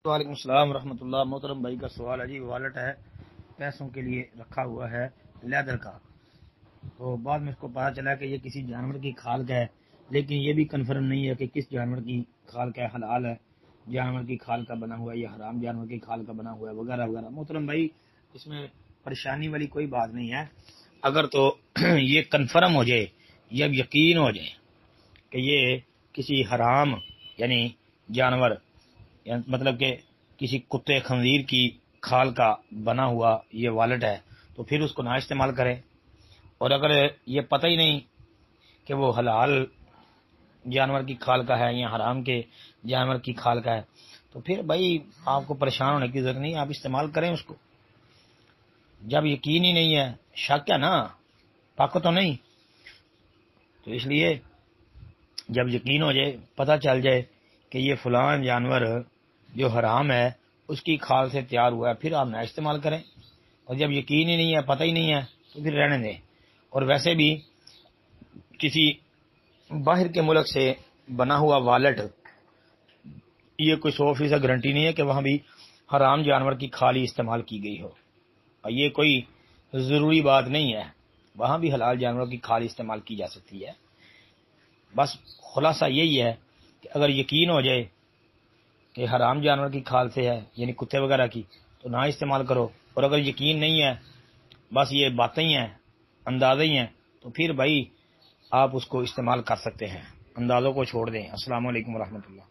وعلیکم السلام ورحمۃ اللہ۔ محترم بھائی کا سوال ہے جی، والٹ ہے پیسوں کے لیے رکھا ہوا ہے لیدر کا، تو بعد میں اس کو پتا چلا کہ یہ کسی جانور کی کھال کا ہے، لیکن یہ بھی کنفرم نہیں ہے کہ کس جانور کی کھال کا ہے، حلال ہے جانور کی کھال کا بنا ہوا ہے یا حرام جانور کی کھال کا بنا ہوا ہے وغیرہ وغیرہ۔ محترم بھائی اس میں پریشانی والی کوئی بات نہیں ہے، اگر تو یہ کنفرم ہو جائے یا یقین ہو جائے کہ یہ کسی حرام یعنی جانور مطلب کہ کسی کتے خنزیر کی کھال کا بنا ہوا یہ والٹ ہے، تو پھر اس کو نہ استعمال کرے۔ اور اگر یہ پتہ ہی نہیں کہ وہ حلال جانور کی کھال کا ہے یا حرام کے جانور کی کھال کا ہے، تو پھر بھائی آپ کو پریشان ہونے کی ضرورت نہیں، آپ استعمال کریں اس کو۔ جب یقین ہی نہیں ہے، شک ہے نا، پک تو نہیں، تو اس لیے جب یقین ہو جائے، پتہ چل جائے کہ یہ فلاں جانور جو حرام ہے اس کی کھال سے تیار ہوا ہے، پھر آپ نہ استعمال کریں۔ اور جب یقین ہی نہیں ہے، پتہ ہی نہیں ہے، تو پھر رہنے دیں۔ اور ویسے بھی کسی باہر کے ملک سے بنا ہوا والٹ یہ کوئی 100% گارنٹی نہیں ہے کہ وہاں بھی حرام جانور کی کھال ہی استعمال کی گئی ہو، اور یہ کوئی ضروری بات نہیں ہے، وہاں بھی حلال جانوروں کی کھال استعمال کی جا سکتی ہے۔ بس خلاصہ یہی ہے کہ اگر یقین ہو جائے کہ حرام جانور کی کھال سے ہے یعنی کتے وغیرہ کی، تو نہ استعمال کرو۔ اور اگر یقین نہیں ہے، بس یہ باتیں ہی ہیں، اندازے ہی ہیں، تو پھر بھائی آپ اس کو استعمال کر سکتے ہیں، اندازوں کو چھوڑ دیں۔ السلام علیکم ورحمۃ اللہ۔